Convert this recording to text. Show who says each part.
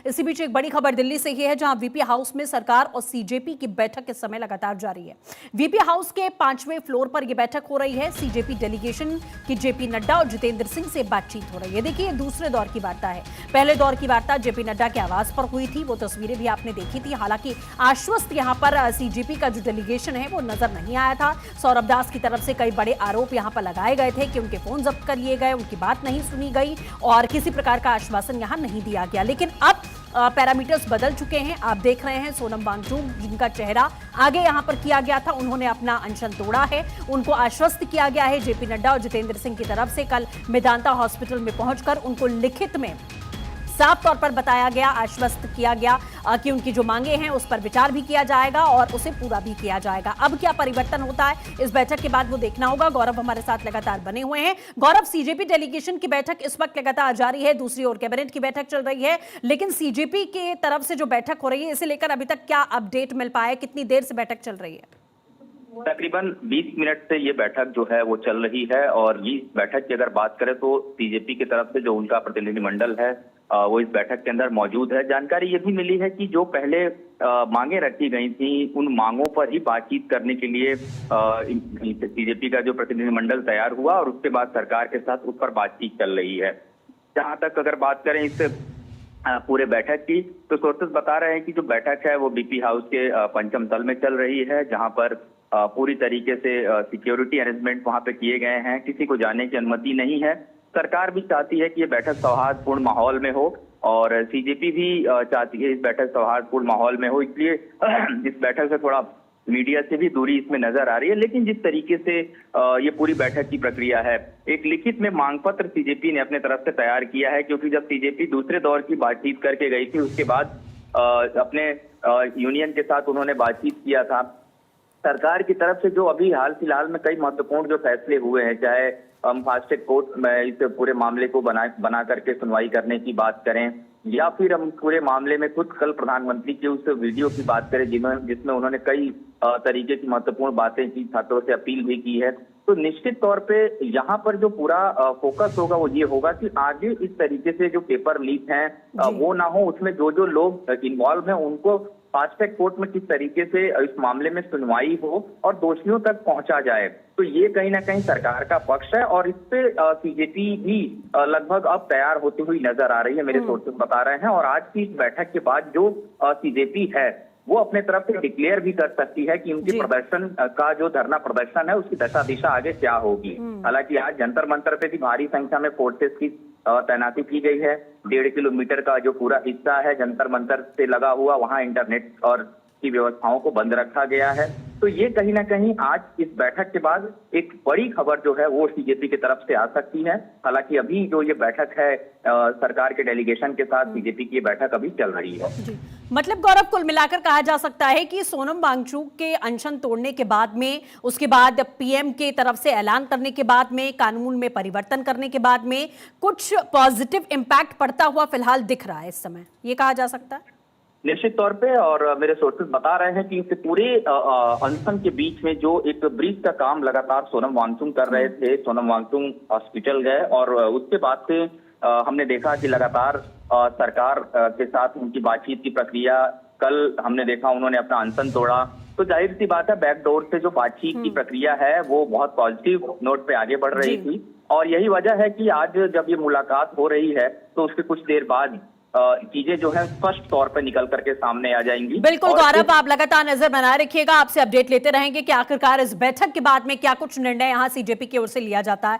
Speaker 1: इसी बीच एक बड़ी खबर दिल्ली से ही है, जहां वीपी हाउस में सरकार और सीजेपी की बैठक इस समय लगातार जारी है। वीपी हाउस के 5वें फ्लोर पर यह बैठक हो रही है। सीजेपी डेलीगेशन की जेपी नड्डा और जितेंद्र सिंह से बातचीत हो रही है। देखिए, दूसरे दौर की वार्ता है। पहले दौर की वार्ता जेपी नड्डा के आवास पर हुई थी, वो तस्वीरें भी आपने देखी थी। हालांकि आश्वस्त यहां पर सीजेपी का जो डेलीगेशन है वो नजर नहीं आया था। सौरभ दास की तरफ से कई बड़े आरोप यहां पर लगाए गए थे कि उनके फोन जब्त कर लिए गए, उनकी बात नहीं सुनी गई और किसी प्रकार का आश्वासन यहां नहीं दिया गया। लेकिन अब पैरामीटर्स बदल चुके हैं। आप देख रहे हैं सोनम वांगचुक, जिनका चेहरा आगे यहां पर किया गया था, उन्होंने अपना अनशन तोड़ा है। उनको आश्वस्त किया गया है जेपी नड्डा और जितेंद्र सिंह की तरफ से। कल मेदांता हॉस्पिटल में पहुंचकर उनको लिखित में साफ तौर पर बताया गया, आश्वस्त किया गया कि उनकी जो मांगे हैं उस पर विचार भी किया जाएगा और उसे पूरा भी किया जाएगा। अब क्या परिवर्तन होता है इस बैठक के बाद वो देखना होगा। गौरव हमारे साथ लगातार बने हुए हैं। गौरव, सीजेपी डेलीगेशन की बैठक इस वक्त लगातार जारी है, दूसरी ओर कैबिनेट की बैठक चल रही है, लेकिन सीजेपी की तरफ से जो बैठक हो रही है इसे लेकर अभी तक क्या अपडेट मिल पाया है? कितनी देर से बैठक चल रही है?
Speaker 2: तकरीबन 20 मिनट से ये बैठक जो है वो चल रही है और इस बैठक की अगर बात करें तो सीजेपी की तरफ से जो उनका प्रतिनिधिमंडल है वो इस बैठक के अंदर मौजूद है। जानकारी ये भी मिली है कि जो पहले मांगे रखी गई थी उन मांगों पर ही बातचीत करने के लिए सीजेपी का जो प्रतिनिधिमंडल तैयार हुआ और उसके बाद सरकार के साथ उस पर बातचीत चल रही है। जहां तक अगर बात करें इस पूरे बैठक की, तो सोर्सेस बता रहे हैं कि जो बैठक है वो बीपी हाउस के पंचम तल में चल रही है, जहां पर पूरी तरीके से सिक्योरिटी अरेंजमेंट वहां पे किए गए हैं, किसी को जाने की अनुमति नहीं है। सरकार भी चाहती है कि ये बैठक सौहार्दपूर्ण माहौल में हो और सीजेपी भी चाहती है इस बैठक सौहार्दपूर्ण माहौल में हो, इसलिए इस बैठक से थोड़ा मीडिया से भी दूरी इसमें नजर आ रही है। लेकिन जिस तरीके से ये पूरी बैठक की प्रक्रिया है, एक लिखित में मांग पत्र सीजेपी ने अपने तरफ से तैयार किया है, क्योंकि जब सीजेपी दूसरे दौर की बातचीत करके गई थी उसके बाद अपने यूनियन के साथ उन्होंने बातचीत किया था। सरकार की तरफ से जो अभी हाल फिलहाल में कई महत्वपूर्ण जो फैसले हुए हैं, चाहे हम फास्ट ट्रैक कोर्ट में इस पूरे मामले को बना करके सुनवाई करने की बात करें या फिर हम पूरे मामले में खुद कल प्रधानमंत्री की उस वीडियो की बात करें जिसमें उन्होंने कई तरीके की महत्वपूर्ण बातें की, छात्रों से अपील भी की है, तो निश्चित तौर पे यहाँ पर जो पूरा फोकस होगा वो ये होगा कि आगे इस तरीके से जो पेपर लीक हैं वो ना हो, उसमें जो जो लोग इन्वॉल्व हैं उनको फास्ट ट्रैक कोर्ट में किस तरीके से इस मामले में सुनवाई हो और दोषियों तक पहुंचा जाए। तो ये कहीं ना कहीं सरकार का पक्ष है और इस पे सीजेपी भी लगभग अब तैयार होती हुई नजर आ रही है, मेरे सोर्सेस बता रहे हैं। और आज की इस बैठक के बाद जो सीजेपी है वो अपने तरफ से डिक्लेयर भी कर सकती है कि उनके प्रदर्शन का जो धरना प्रदर्शन है उसकी दशा दिशा आगे क्या होगी। हालांकि आज जंतर मंतर पे भी भारी संख्या में फोर्सेस की तैनाती की गई है। 1.5 किलोमीटर का जो पूरा हिस्सा है जंतर मंतर से लगा हुआ, वहां इंटरनेट और की व्यवस्थाओं को बंद रखा गया है। तो ये कहीं ना कहीं आज इस बैठक के बाद एक बड़ी खबर जो है वो सीजेपी की तरफ से आ सकती है। हालांकि अभी जो ये बैठक है सरकार के डेलीगेशन के साथ सीजेपी की बैठक अभी चल रही है।
Speaker 1: मतलब गौरव, कुल मिलाकर कहा जा सकता है कि सोनम वांगचुक के अनशन तोड़ने के बाद में, उसके बाद पीएम के तरफ से ऐलान करने के बाद में, कानून में परिवर्तन करने के बाद में कुछ पॉजिटिव इंपैक्ट पड़ता हुआ फिलहाल दिख रहा है इस समय, ये कहा जा सकता है?
Speaker 2: निश्चित तौर पे, और मेरे सोर्सेस बता रहे हैं कि इस पूरे अनशन के बीच में जो एक ब्रिज का काम लगातार सोनम वांगचुक कर रहे थे, सोनम वांगचुक हॉस्पिटल गए और उसके बाद से हमने देखा कि लगातार सरकार के साथ उनकी बातचीत की प्रक्रिया, कल हमने देखा उन्होंने अपना अनशन तोड़ा। तो जाहिर सी बात है बैकडोर से जो बातचीत की प्रक्रिया है वो बहुत पॉजिटिव नोट पे आगे बढ़ रही थी और यही वजह है कि आज जब ये मुलाकात हो रही है तो उसके कुछ देर बाद चीजें जो है स्पष्ट तौर पर निकल करके सामने आ जाएंगी।
Speaker 1: बिल्कुल गौरव, आप लगातार नजर बनाए रखिएगा, आपसे अपडेट लेते रहेंगे कि आखिरकार इस बैठक के बाद में क्या कुछ निर्णय यहाँ सीजेपी की ओर से लिया जाता है।